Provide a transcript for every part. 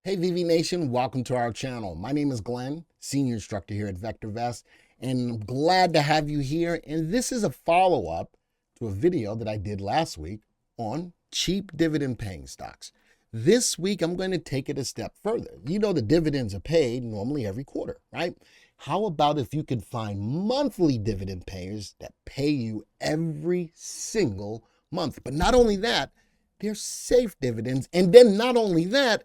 Hey VV Nation, welcome to our channel. My name is Glenn, Senior Instructor here at VectorVest, and I'm glad to have you here. And this is a follow-up to a video that I did last week on cheap dividend paying stocks. This week, I'm going to take it a step further. You know the dividends are paid normally every quarter, right? How about if you could find monthly dividend payers that pay you every single month? But not only that, they're safe dividends. And then not only that,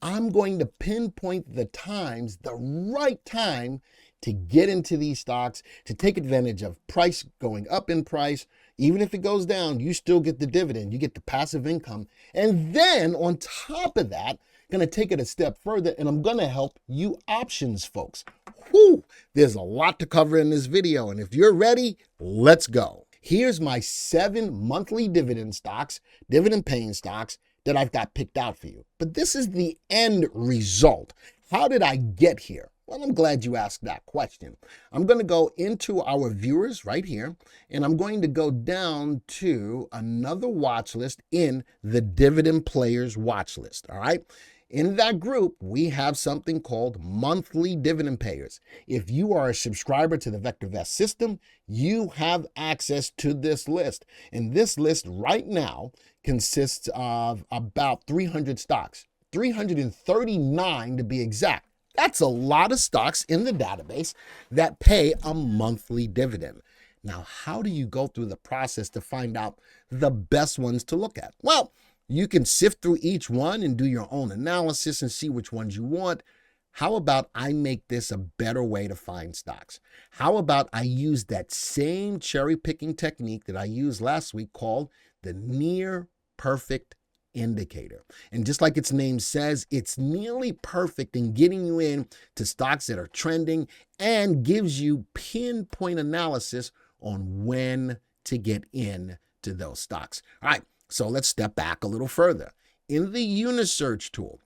I'm going to pinpoint the times, the right time to get into these stocks, to take advantage of price going up in price. Even if it goes down, you still get the dividend, you get the passive income. And then on top of that, I'm going to take it a step further and I'm going to help you options folks. Whew, there's a lot to cover in this video. And if you're ready, let's go. Here's my 7 monthly dividend stocks, dividend paying stocks, that I've got picked out for you. But this is the end result. How did I get here? Well, I'm glad you asked that question. I'm going to go into our viewers right here, and I'm going to go down to another watch list in the dividend players watch list. All right. In that group, we have something called monthly dividend payers. If you are a subscriber to the VectorVest system, you have access to this list. And this list right now consists of about 300 stocks, 339 to be exact. That's a lot of stocks in the database that pay a monthly dividend. Now, how do you go through the process to find out the best ones to look at? Well, you can sift through each one and do your own analysis and see which ones you want. How about I make this a better way to find stocks? How about I use that same cherry picking technique that I used last week called the near perfect indicator. And just like its name says, it's nearly perfect in getting you in to stocks that are trending and gives you pinpoint analysis on when to get in to those stocks. All right. So let's step back a little further. In the Unisearch tool,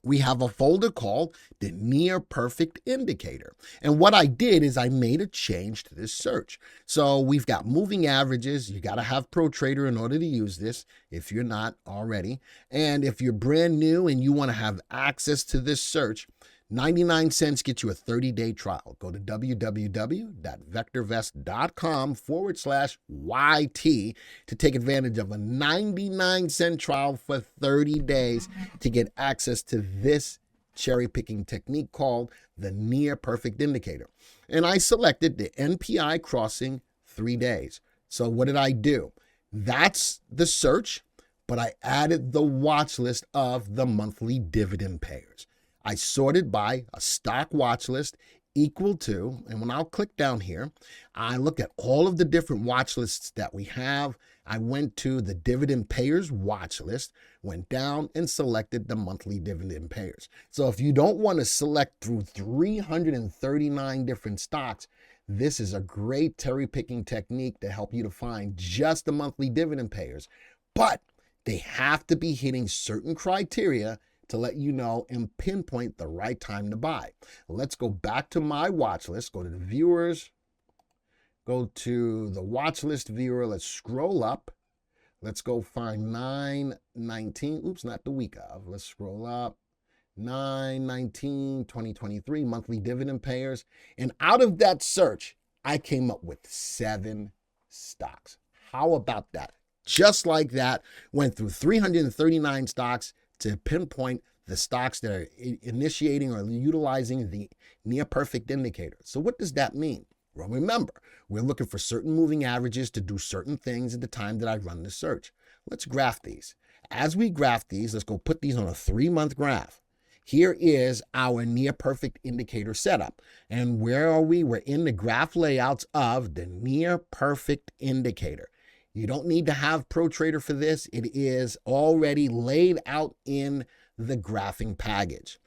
we have a folder called the Near Perfect Indicator. And what I did is I made a change to this search. So we've got moving averages. You got to have ProTrader in order to use this if you're not already. And if you're brand new and you want to have access to this search, 99 cents gets you a 30-day trial. Go to www.vectorvest.com/YT to take advantage of a 99-cent trial for 30 days to get access to this cherry picking technique called the near perfect indicator. And I selected the NPI crossing 3 days. So what did I do? That's the search, but I added the watch list of the monthly dividend payers. I sorted by a stock watch list equal to, and when I'll click down here, I look at all of the different watch lists that we have. I went to the dividend payers watch list, went down and selected the monthly dividend payers. So if you don't want to select through 339 different stocks, this is a great cherry picking technique to help you to find just the monthly dividend payers. But they have to be hitting certain criteria to let you know and pinpoint the right time to buy. Let's go back to my watch list, go to the viewers, go to the watch list viewer, let's scroll up. Let's go find 9/19, oops, not the week of, let's scroll up. 9/19/2023 monthly dividend payers. And out of that search, I came up with 7 stocks. How about that? Just like that, went through 339 stocks to pinpoint the stocks that are initiating or utilizing the near perfect indicator. So what does that mean? Well, remember, we're looking for certain moving averages to do certain things at the time that I run the search. Let's graph these. As we graph these, let's go put these on a 3-month graph. Here is our near perfect indicator setup. And where are we? We're in the graph layouts of the near perfect indicator. You don't need to have ProTrader for this. It is already laid out in the graphing package.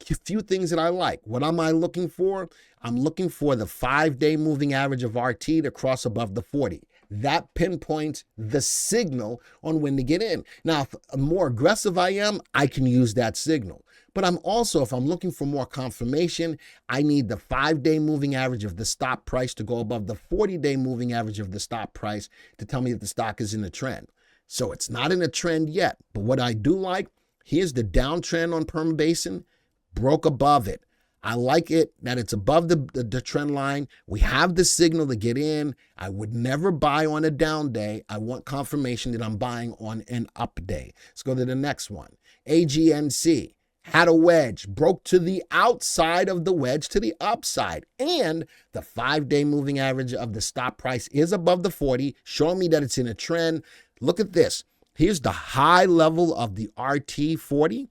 A few things that I like. What am I looking for? I'm looking for the 5-day moving average of RT to cross above the 40. That pinpoints the signal on when to get in. Now, if more aggressive I am, I can use that signal. But I'm also, if I'm looking for more confirmation, I need the 5-day moving average of the stop price to go above the 40-day moving average of the stop price to tell me that the stock is in a trend. So it's not in a trend yet. But what I do like, Here's the downtrend on permabasin, broke above it. I like it that it's above the trend line. We have the signal to get in. I would never buy on a down day. I want confirmation that I'm buying on an up day. Let's go to the next one. AGNC had a wedge, broke to the outside of the wedge to the upside. And the 5-day moving average of the stop price is above the 40, showing me that it's in a trend. Look at this. Here's the high level of the RT40.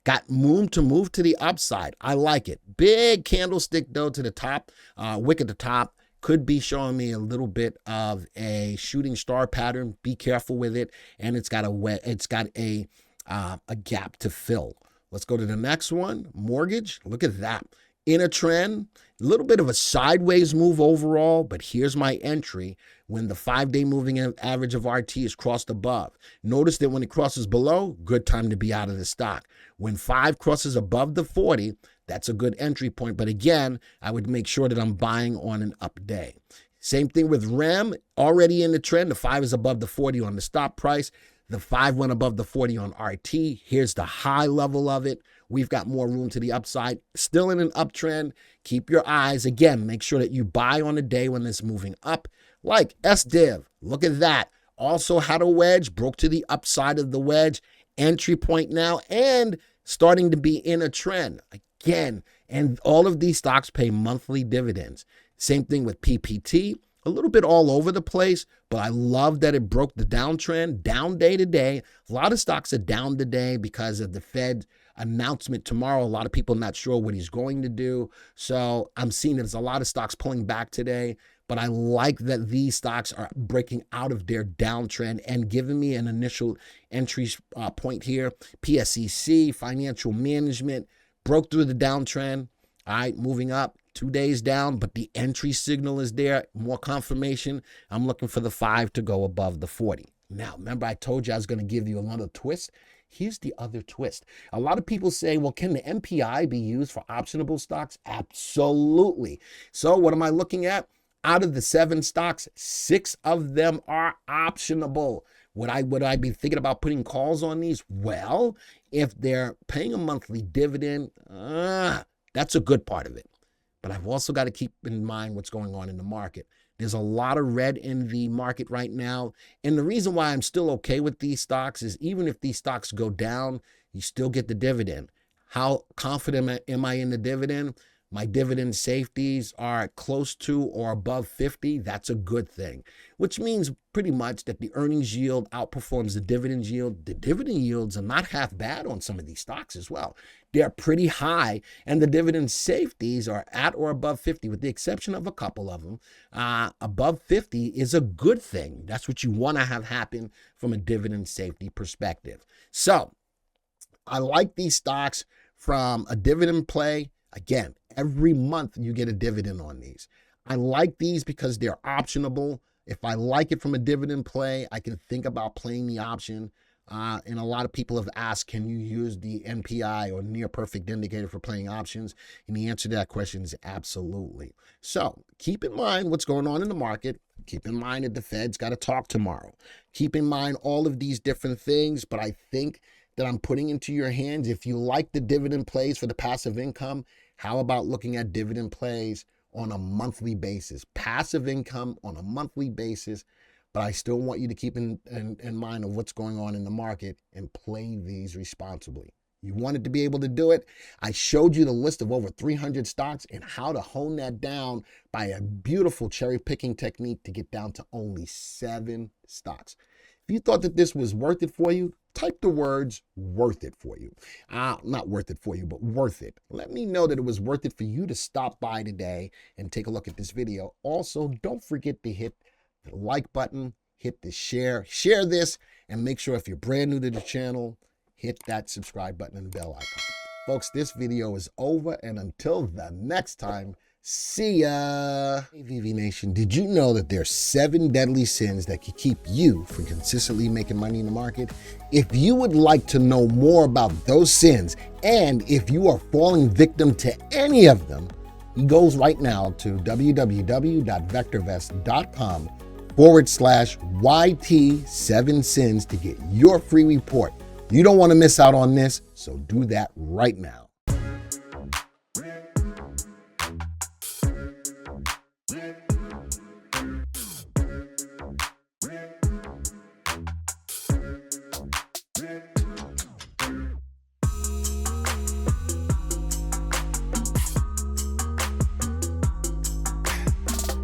Got room to move to the upside. I like it. Big candlestick though to the top, wick at the top. Could be showing me a little bit of a shooting star pattern. Be careful with it. And it's got a gap to fill. Let's go to the next one. Mortgage. Look at that. In a trend, a little bit of a sideways move overall, but here's my entry when the 5-day moving average of RT is crossed above. Notice that when it crosses below, good time to be out of the stock. When 5 crosses above the 40, that's a good entry point. But again, I would make sure that I'm buying on an up day. Same thing with REM, already in the trend. The 5 is above the 40 on the stop price. The 5 went above the 40 on RT. Here's the high level of it. We've got more room to the upside. Still in an uptrend. Keep your eyes. Again, make sure that you buy on a day when it's moving up. Like SDiv, look at that. Also had a wedge, broke to the upside of the wedge. Entry point now and starting to be in a trend. Again, and all of these stocks pay monthly dividends. Same thing with PPT. A little bit all over the place, but I love that it broke the downtrend, down day to day. A lot of stocks are down today because of the Fed announcement tomorrow. A lot of people not sure what he's going to do. So I'm seeing there's a lot of stocks pulling back today, but I like that these stocks are breaking out of their downtrend and giving me an initial entry point here. PSEC, financial management, broke through the downtrend. All right, moving up. 2 days down, but the entry signal is there. More confirmation. I'm looking for the 5 to go above the 40. Now, remember I told you I was going to give you another twist? Here's the other twist. A lot of people say, well, can the MPI be used for optionable stocks? Absolutely. So what am I looking at? Out of the 7 stocks, 6 of them are optionable. Would I be thinking about putting calls on these? Well, if they're paying a monthly dividend, that's a good part of it. But I've also got to keep in mind what's going on in the market. There's a lot of red in the market right now. And the reason why I'm still okay with these stocks is even if these stocks go down, you still get the dividend. How confident am I in the dividend? My dividend safeties are close to or above 50. That's a good thing, which means pretty much that the earnings yield outperforms the dividend yield. The dividend yields are not half bad on some of these stocks as well. They're pretty high, and the dividend safeties are at or above 50, with the exception of a couple of them. Above 50 is a good thing. That's what you want to have happen from a dividend safety perspective. So I like these stocks from a dividend play. Again, every month you get a dividend on these. I like these because they're optionable. If I like it from a dividend play, I can think about playing the option. And a lot of people have asked, can you use the NPI or near perfect indicator for playing options? And the answer to that question is absolutely. So keep in mind what's going on in the market. Keep in mind that the Fed's got to talk tomorrow. Keep in mind all of these different things, but I think that I'm putting into your hands. If you like the dividend plays for the passive income, how about looking at dividend plays on a monthly basis? Passive income on a monthly basis, but I still want you to keep in mind of what's going on in the market and play these responsibly. You wanted to be able to do it. I showed you the list of over 300 stocks and how to hone that down by a beautiful cherry picking technique to get down to only 7 stocks. If you thought that this was worth it for you, type the words worth it for you. Not worth it for you, but worth it. Let me know that it was worth it for you to stop by today and take a look at this video. Also, don't forget to hit the like button, hit the share this, and make sure if you're brand new to the channel, hit that subscribe button and bell icon. Folks, this video is over, and until the next time, see ya. Hey, VV Nation, did you know that there's 7 deadly sins that can keep you from consistently making money in the market? If you would like to know more about those sins, and if you are falling victim to any of them, he goes right now to www.vectorvest.com/YT7 sins to get your free report. You don't want to miss out on this, so do that right now.